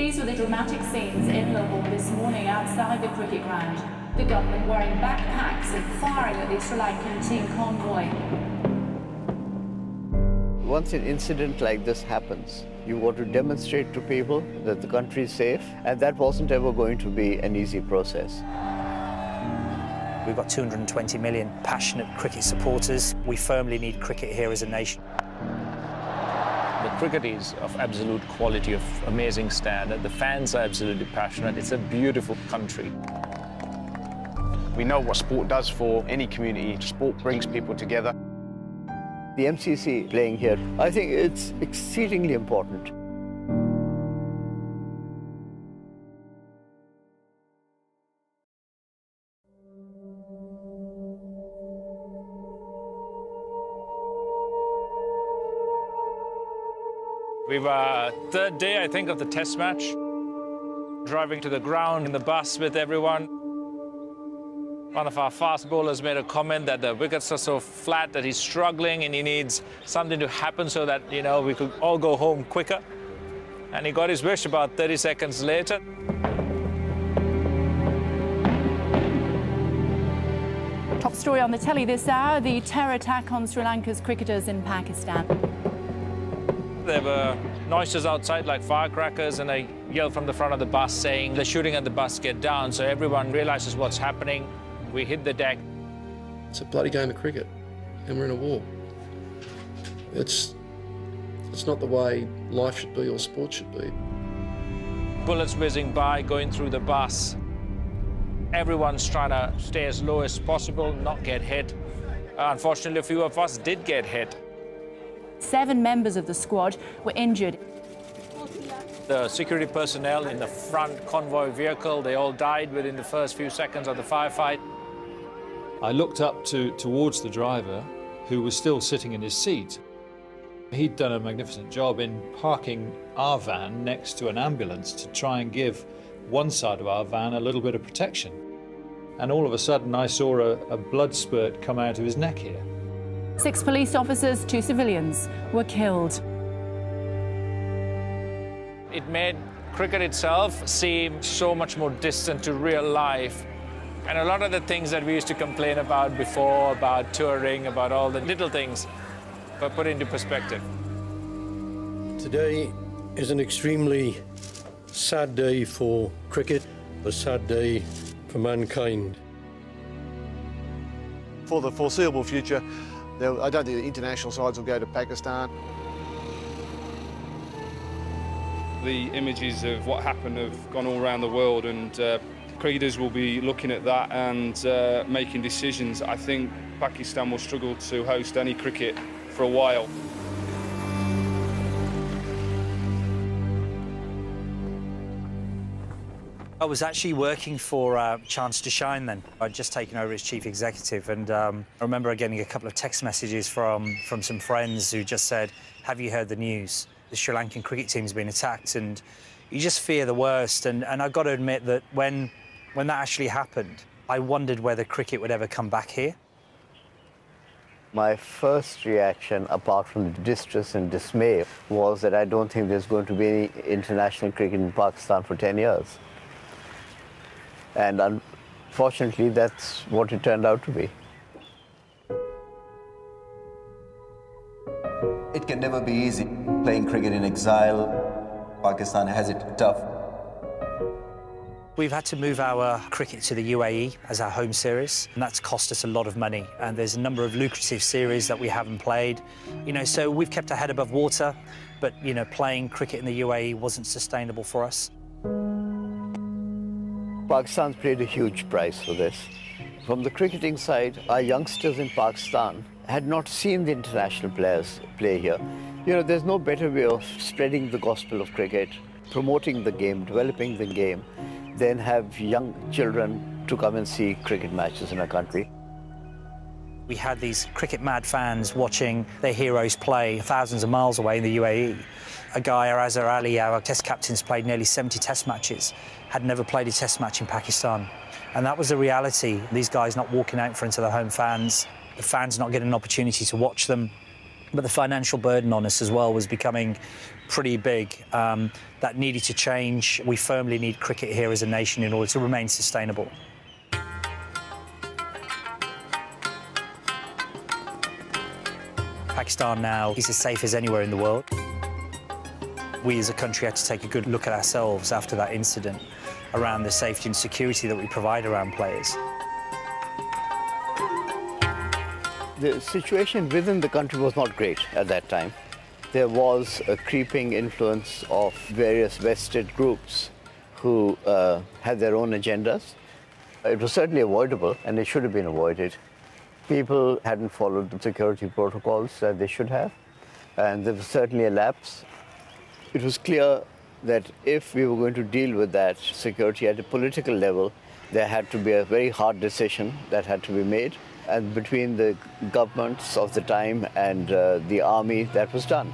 These were the dramatic scenes in Lahore this morning outside the cricket ground. The government wearing backpacks and firing at the Sri Lankan team convoy. Once an incident like this happens, you want to demonstrate to people that the country is safe, and that wasn't ever going to be an easy process. We've got 220 million passionate cricket supporters. We firmly need cricket here as a nation. The cricket is of absolute quality, of amazing standard. The fans are absolutely passionate. It's a beautiful country. We know what sport does for any community. Sport brings people together. The MCC playing here, I think it's exceedingly important. We were third day, I think, of the test match. Driving to the ground in the bus with everyone. One of our fast bowlers made a comment that the wickets are so flat that he's struggling and he needs something to happen so that, you know, we could all go home quicker. And he got his wish about 30 seconds later. Top story on the telly this hour, the terror attack on Sri Lanka's cricketers in Pakistan. There were noises outside like firecrackers, and a yell from the front of the bus saying, "They're shooting at the bus, get down." So everyone realizes what's happening. We hit the deck. It's a bloody game of cricket, and we're in a war. It's not the way life should be or sport should be. Bullets whizzing by, going through the bus. Everyone's trying to stay as low as possible, not get hit. Unfortunately, a few of us did get hit. 7 members of the squad were injured. The security personnel in the front convoy vehicle, they all died within the first few seconds of the firefight. I looked up towards the driver, who was still sitting in his seat. He'd done a magnificent job in parking our van next to an ambulance to try and give one side of our van a little bit of protection. And all of a sudden, I saw a blood spurt come out of his neck here. 6 police officers, 2 civilians were killed. It made cricket itself seem so much more distant to real life. And a lot of the things that we used to complain about before, about touring, about all the little things, were put into perspective. Today is an extremely sad day for cricket, a sad day for mankind. For the foreseeable future, I don't think the international sides will go to Pakistan. The images of what happened have gone all around the world, and cricketers will be looking at that and making decisions. I think Pakistan will struggle to host any cricket for a while. I was actually working for Chance to Shine then. I'd just taken over as chief executive, and I remember getting a couple of text messages from some friends who just said, "Have you heard the news? The Sri Lankan cricket team's been attacked," and you just fear the worst. And I've got to admit that when that actually happened, I wondered whether cricket would ever come back here. My first reaction, apart from the distress and dismay, was that I don't think there's going to be any international cricket in Pakistan for 10 years. And unfortunately, that's what it turned out to be. It can never be easy playing cricket in exile. Pakistan has it tough. We've had to move our cricket to the UAE as our home series, and that's cost us a lot of money. And there's a number of lucrative series that we haven't played. You know, so we've kept our head above water, but, you know, playing cricket in the UAE wasn't sustainable for us. Pakistan's paid a huge price for this. From the cricketing side, our youngsters in Pakistan had not seen the international players play here. You know, there's no better way of spreading the gospel of cricket, promoting the game, developing the game, than have young children to come and see cricket matches in our country. We had these cricket-mad fans watching their heroes play thousands of miles away in the UAE. A guy, Azhar Ali, our test captain's played nearly 70 test matches, had never played a test match in Pakistan. And that was the reality. These guys not walking out in front of their home fans, the fans not getting an opportunity to watch them. But the financial burden on us as well was becoming pretty big. That needed to change. We firmly need cricket here as a nation in order to remain sustainable. Pakistan now is as safe as anywhere in the world. We as a country had to take a good look at ourselves after that incident around the safety and security that we provide around players. The situation within the country was not great at that time. There was a creeping influence of various vested groups who had their own agendas. It was certainly avoidable, and it should have been avoided. People hadn't followed the security protocols that they should have, and there was certainly a lapse. It was clear that if we were going to deal with that security at a political level, there had to be a very hard decision that had to be made. And between the governments of the time and the army, that was done.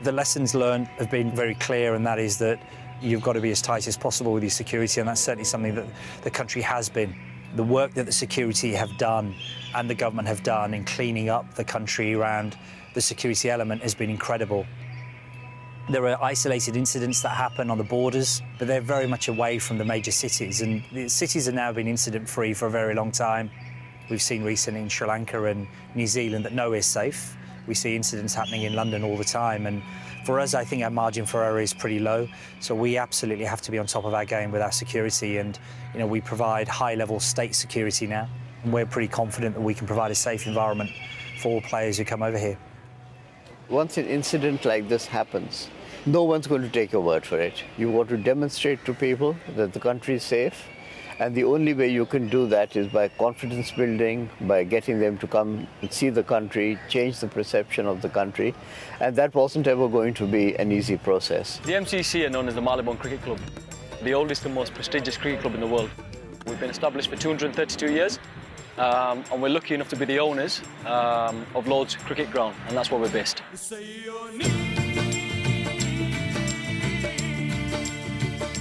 The lessons learned have been very clear, and that is that you've got to be as tight as possible with your security, and that's certainly something that the country has been. The work that the security have done and the government have done in cleaning up the country around the security element has been incredible. There are isolated incidents that happen on the borders, but they're very much away from the major cities, and the cities have now been incident-free for a very long time. We've seen recently in Sri Lanka and New Zealand that nowhere is safe. We see incidents happening in London all the time, and for us, I think our margin for error is pretty low. So we absolutely have to be on top of our game with our security, and we provide high-level state security now, and we're pretty confident that we can provide a safe environment for all players who come over here. Once an incident like this happens, no one's going to take your word for it. You want to demonstrate to people that the country is safe. And the only way you can do that is by confidence building, by getting them to come and see the country, change the perception of the country. And that wasn't ever going to be an easy process. The MCC are known as the Marylebone Cricket Club, the oldest and most prestigious cricket club in the world. We've been established for 232 years, and we're lucky enough to be the owners of Lord's Cricket Ground, and that's where we're based.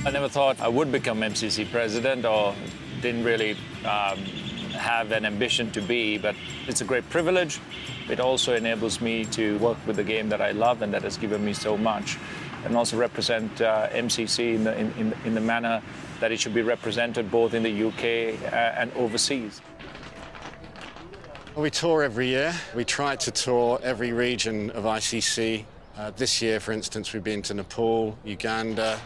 I never thought I would become MCC president, or didn't really have an ambition to be, but it's a great privilege. It also enables me to work with the game that I love and that has given me so much, and also represent MCC in the manner that it should be represented both in the UK and overseas. We tour every year. We try to tour every region of ICC. This year, for instance, we've been to Nepal, Uganda.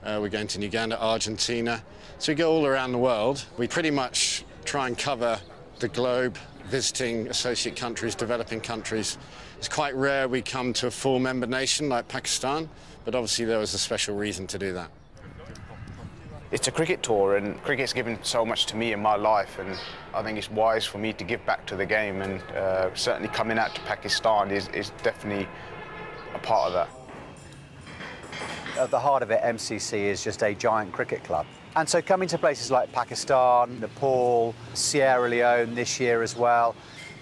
We're going to Uganda, Argentina. So we go all around the world. We pretty much try and cover the globe, visiting associate countries, developing countries. It's quite rare we come to a full member nation like Pakistan, but obviously there was a special reason to do that. It's a cricket tour, and cricket's given so much to me in my life, and I think it's wise for me to give back to the game, and certainly coming out to Pakistan is definitely a part of that. At the heart of it, MCC is just a giant cricket club. And so coming to places like Pakistan, Nepal, Sierra Leone this year as well,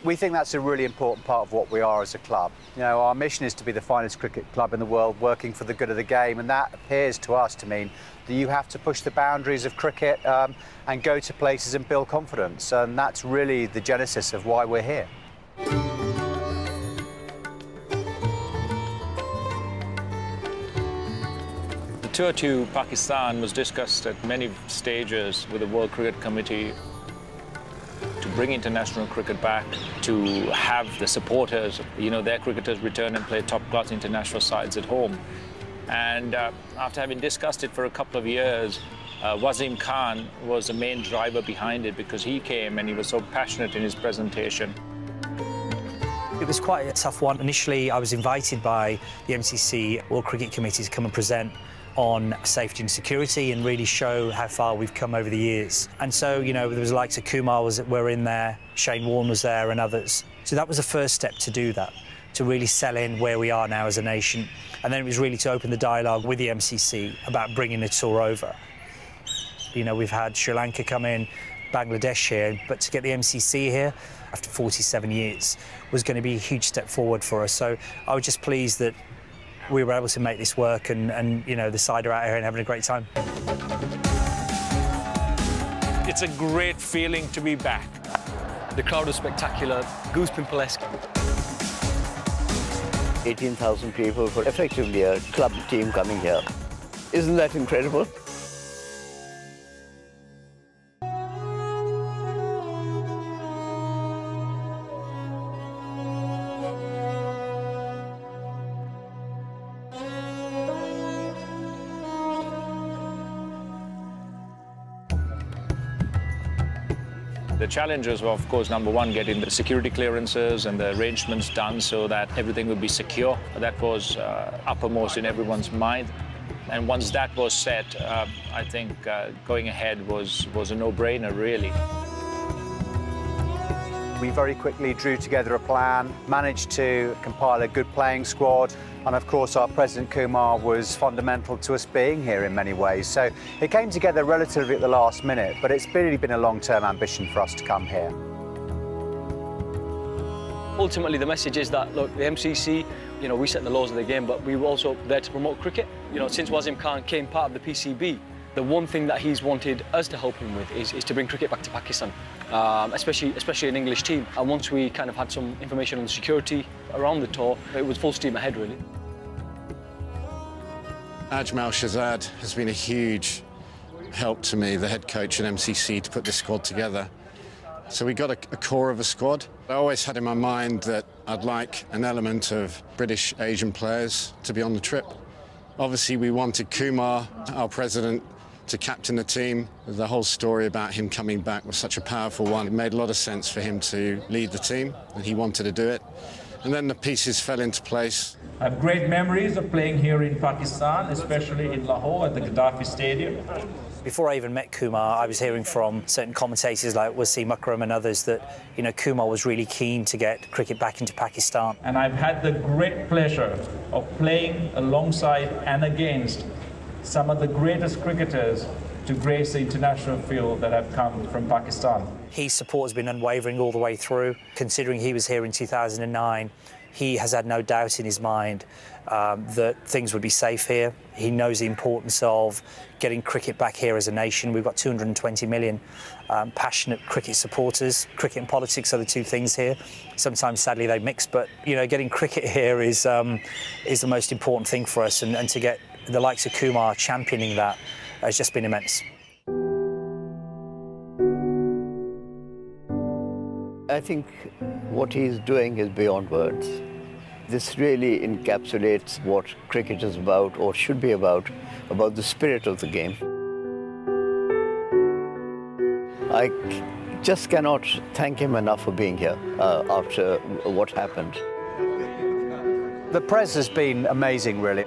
we think that's a really important part of what we are as a club. Our mission is to be the finest cricket club in the world, working for the good of the game, and that appears to us to mean that you have to push the boundaries of cricket and go to places and build confidence, and that's really the genesis of why we're here. The tour to Pakistan was discussed at many stages with the World Cricket Committee to bring international cricket back, to have the supporters, their cricketers return and play top-class international sides at home. And after having discussed it for a couple of years, Wasim Khan was the main driver behind it, because he came and he was so passionate in his presentation. It was quite a tough one. Initially, I was invited by the MCC World Cricket Committee to come and present on safety and security and really show how far we've come over the years. And so, there was the likes of Kumar were in there, Shane Warne was there, and others. So that was the first step to do that, to really sell in where we are now as a nation. And then it was really to open the dialogue with the MCC about bringing the tour over. We've had Sri Lanka come in, Bangladesh here, but to get the MCC here after 47 years was going to be a huge step forward for us. So I was just pleased that we were able to make this work, and the side are out here and having a great time. It's a great feeling to be back. The crowd was spectacular, goose pimple-esque. 18,000 people for effectively a club team coming here. Isn't that incredible? The challenges were, of course, number one, getting the security clearances and the arrangements done so that everything would be secure. That was uppermost in everyone's mind. And once that was set, I think going ahead was a no-brainer, really. We very quickly drew together a plan, managed to compile a good playing squad, and of course our President Kumar was fundamental to us being here in many ways. So it came together relatively at the last minute, but it's really been a long-term ambition for us to come here. Ultimately, the message is that, look, the MCC, you know, we set the laws of the game, but we were also there to promote cricket. You know, since Wasim Khan came part of the PCB, the one thing that he's wanted us to help him with is to bring cricket back to Pakistan, especially an English team. And once we kind of had some information on the security around the tour, it was full steam ahead, really. Ajmal Shahzad has been a huge help to me, the head coach at MCC, to put this squad together. So we got a core of a squad. I always had in my mind that I'd like an element of British Asian players to be on the trip. Obviously, we wanted Kumar, our president, to captain the team. The whole story about him coming back was such a powerful one. It made a lot of sense for him to lead the team, and he wanted to do it. And then the pieces fell into place. I have great memories of playing here in Pakistan, especially in Lahore at the Gaddafi Stadium. Before I even met Kumar, I was hearing from certain commentators like Wasim Akram and others that, you know, Kumar was really keen to get cricket back into Pakistan. And I've had the great pleasure of playing alongside and against some of the greatest cricketers to grace the international field that have come from Pakistan. His support has been unwavering all the way through. Considering he was here in 2009, he has had no doubt in his mind that things would be safe here. He knows the importance of getting cricket back here as a nation. We've got 220 million passionate cricket supporters. Cricket and politics are the two things here. Sometimes, sadly, they mix, but, you know, getting cricket here is the most important thing for us, and to get the likes of Kumar championing that has just been immense. I think what he's doing is beyond words. This really encapsulates what cricket is about, or should be about the spirit of the game. I just cannot thank him enough for being here after what happened. The Prez has been amazing, really.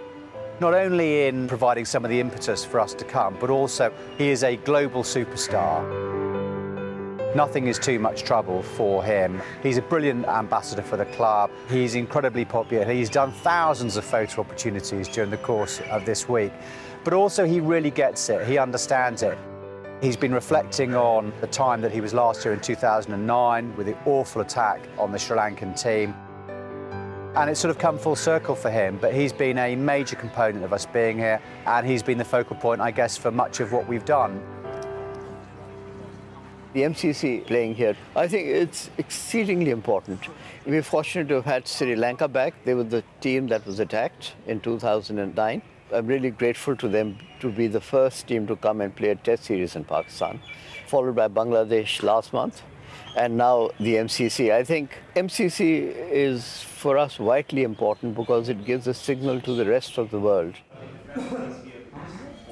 Not only in providing some of the impetus for us to come, but also he is a global superstar. Nothing is too much trouble for him. He's a brilliant ambassador for the club. He's incredibly popular. He's done thousands of photo opportunities during the course of this week. But also he really gets it. He understands it. He's been reflecting on the time that he was last year in 2009 with the awful attack on the Sri Lankan team. And it's sort of come full circle for him, but he's been a major component of us being here, and he's been the focal point, I guess, for much of what we've done. The MCC playing here, I think it's exceedingly important. We're fortunate to have had Sri Lanka back. They were the team that was attacked in 2009. I'm really grateful to them to be the first team to come and play a test series in Pakistan, followed by Bangladesh last month, and now the MCC. I think MCC is, for us, vitally important because it gives a signal to the rest of the world.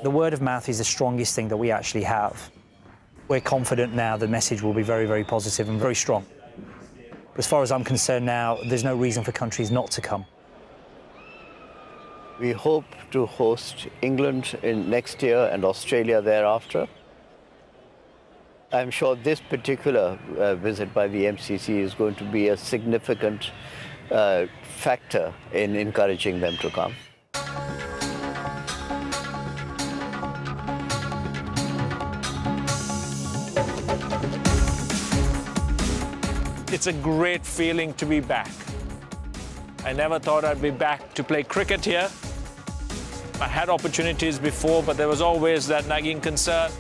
The word of mouth is the strongest thing that we actually have. We're confident now the message will be very, very positive and very strong. As far as I'm concerned now, there's no reason for countries not to come. We hope to host England next year and Australia thereafter. I'm sure this particular visit by the MCC is going to be a significant factor in encouraging them to come. It's a great feeling to be back. I never thought I'd be back to play cricket here. I had opportunities before, but there was always that nagging concern.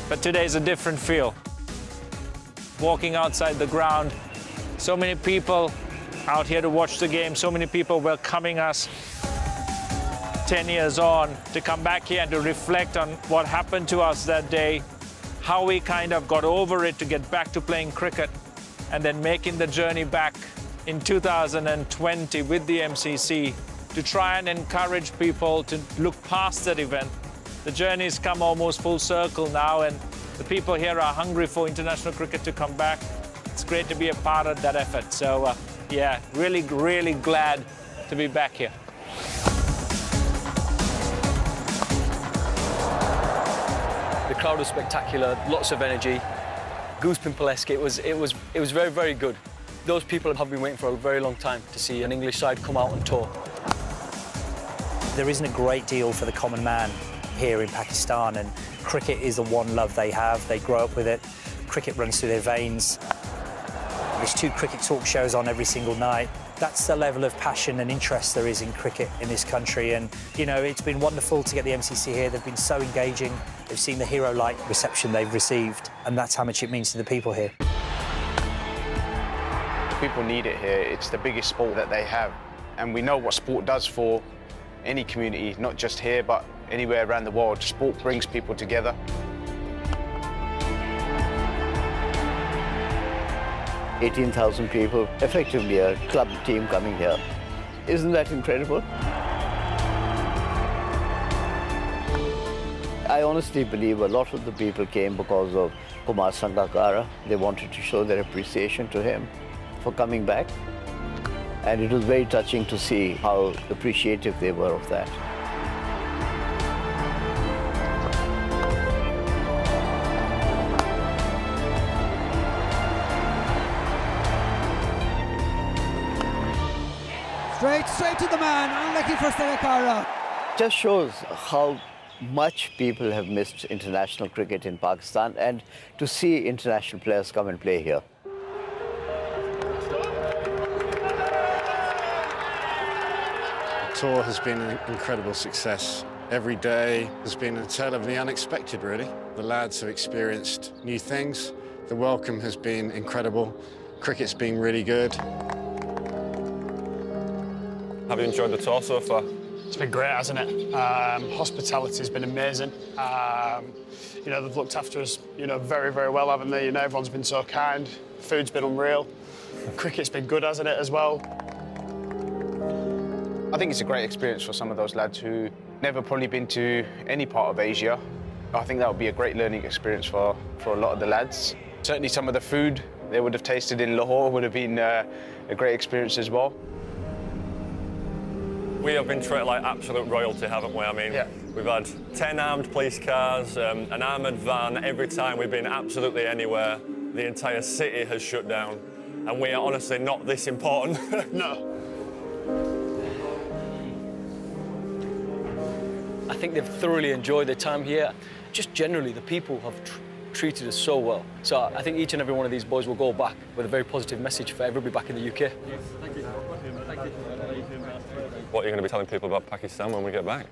But today's a different feel. Walking outside the ground, so many people out here to watch the game. So many people welcoming us 10 years on to come back here and to reflect on what happened to us that day, how we kind of got over it to get back to playing cricket, and then making the journey back in 2020 with the MCC to try and encourage people to look past that event. The journey's come almost full circle now, and the people here are hungry for international cricket to come back. It's great to be a part of that effort. So, yeah, really, really glad to be back here. The crowd was spectacular, lots of energy, goose pimple-esque. It was very, very good. Those people have been waiting for a very long time to see an English side come out on tour. There isn't a great deal for the common man here in Pakistan, and cricket is the one love they have. They grow up with it. Cricket runs through their veins. There's 2 cricket talk shows on every single night. That's the level of passion and interest there is in cricket in this country. And, you know, it's been wonderful to get the MCC here. They've been so engaging. They've seen the hero-like reception they've received, and that's how much it means to the people here. People need it here. It's the biggest sport that they have. And we know what sport does for any community, not just here, but anywhere around the world. Sport brings people together. $18,000 people, effectively a club team coming here. Isn't that incredible? I honestly believe a lot of the people came because of Kumar Sangakkara. They wanted to show their appreciation to him for coming back. And it was very touching to see how appreciative they were of that. Straight to the man, unlucky for Sangakkara. Just shows how much people have missed international cricket in Pakistan, and to see international players come and play here. The tour has been an incredible success. Every day has been a tale of the unexpected, really. The lads have experienced new things. The welcome has been incredible. Cricket's been really good. Have you enjoyed the tour so far? It's been great, hasn't it? Hospitality's been amazing. You know, they've looked after us, you know, very, very well, haven't they? You know, everyone's been so kind. Food's been unreal. Cricket's been good, hasn't it, as well? I think it's a great experience for some of those lads who never probably been to any part of Asia. I think that would be a great learning experience for a lot of the lads. Certainly some of the food they would have tasted in Lahore would have been a great experience as well. We have been treated like absolute royalty, haven't we? I mean, we've had 10 armed police cars, an armoured van every time we've been absolutely anywhere. The entire city has shut down, and we are honestly not this important. No. I think they've thoroughly enjoyed their time here. Just generally, the people have treated us so well. So I think each and every one of these boys will go back with a very positive message for everybody back in the UK. What are you going to be telling people about Pakistan when we get back?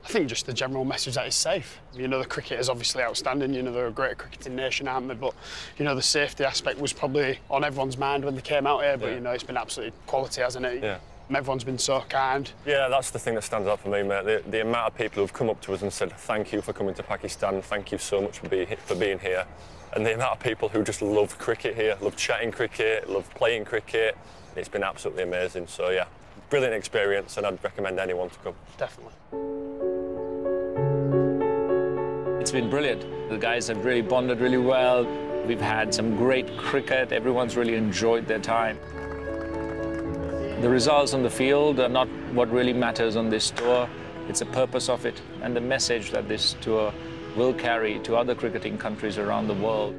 I think just the general message that it's safe. You know, the cricket is obviously outstanding. You know, they're a great cricketing nation, aren't they? But, you know, the safety aspect was probably on everyone's mind when they came out here. But, you know, it's been absolutely quality, hasn't it? Yeah. Everyone's been so kind. Yeah, that's the thing that stands out for me, mate. The amount of people who've come up to us and said, thank you for coming to Pakistan, thank you so much for being here. And the amount of people who just love cricket here, love chatting cricket, love playing cricket. It's been absolutely amazing. So, yeah, brilliant experience, and I'd recommend anyone to come. Definitely. It's been brilliant. The guys have really bonded really well. We've had some great cricket. Everyone's really enjoyed their time. The results on the field are not what really matters on this tour. It's the purpose of it and the message that this tour will carry to other cricketing countries around the world.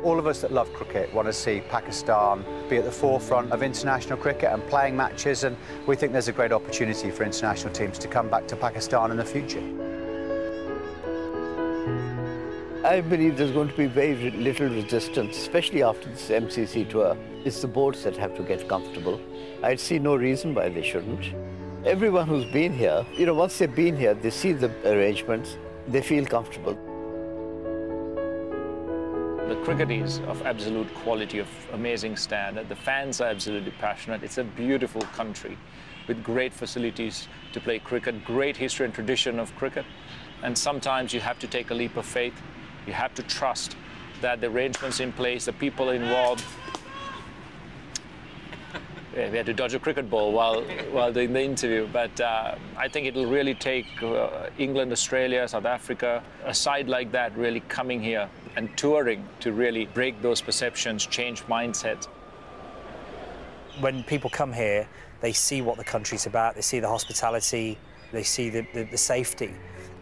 All of us that love cricket want to see Pakistan be at the forefront of international cricket and playing matches, and we think there's a great opportunity for international teams to come back to Pakistan in the future. I believe there's going to be very little resistance, especially after this MCC tour. It's the boards that have to get comfortable. I see no reason why they shouldn't. Everyone who's been here, you know, once they've been here, they see the arrangements, they feel comfortable. The cricket is of absolute quality, of amazing standard. The fans are absolutely passionate. It's a beautiful country with great facilities to play cricket, great history and tradition of cricket. And sometimes you have to take a leap of faith. You have to trust that the arrangements in place, the people involved. Yeah, we had to dodge a cricket ball while doing the interview, but I think it'll really take England, Australia, South Africa, a side like that really coming here and touring to really break those perceptions, change mindsets. When people come here, they see what the country's about, they see the hospitality, they see the safety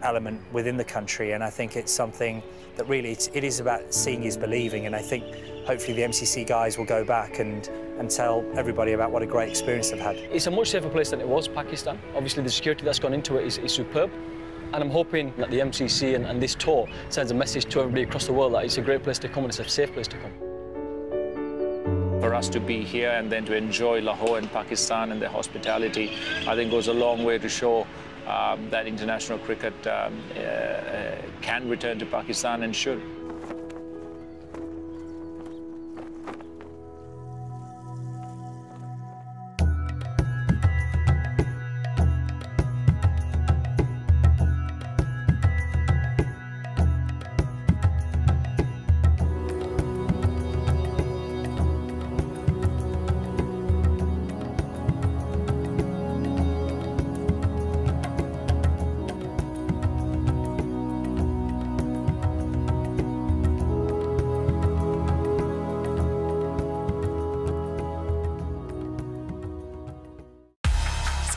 element within the country, and I think it's something that really, it is about seeing is believing, and I think hopefully the MCC guys will go back and tell everybody about what a great experience they've had. It's a much safer place than it was, Pakistan. Obviously the security that's gone into it is superb, and I'm hoping that the MCC and this tour sends a message to everybody across the world that it's a great place to come and it's a safe place to come. For us to be here and then to enjoy Lahore and Pakistan and their hospitality, I think goes a long way to show that international cricket can return to Pakistan and should.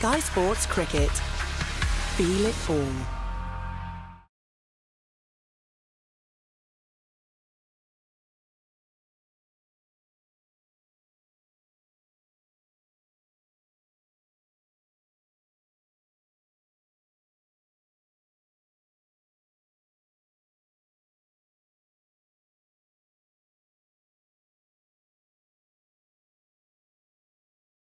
Sky Sports Cricket. Feel it all.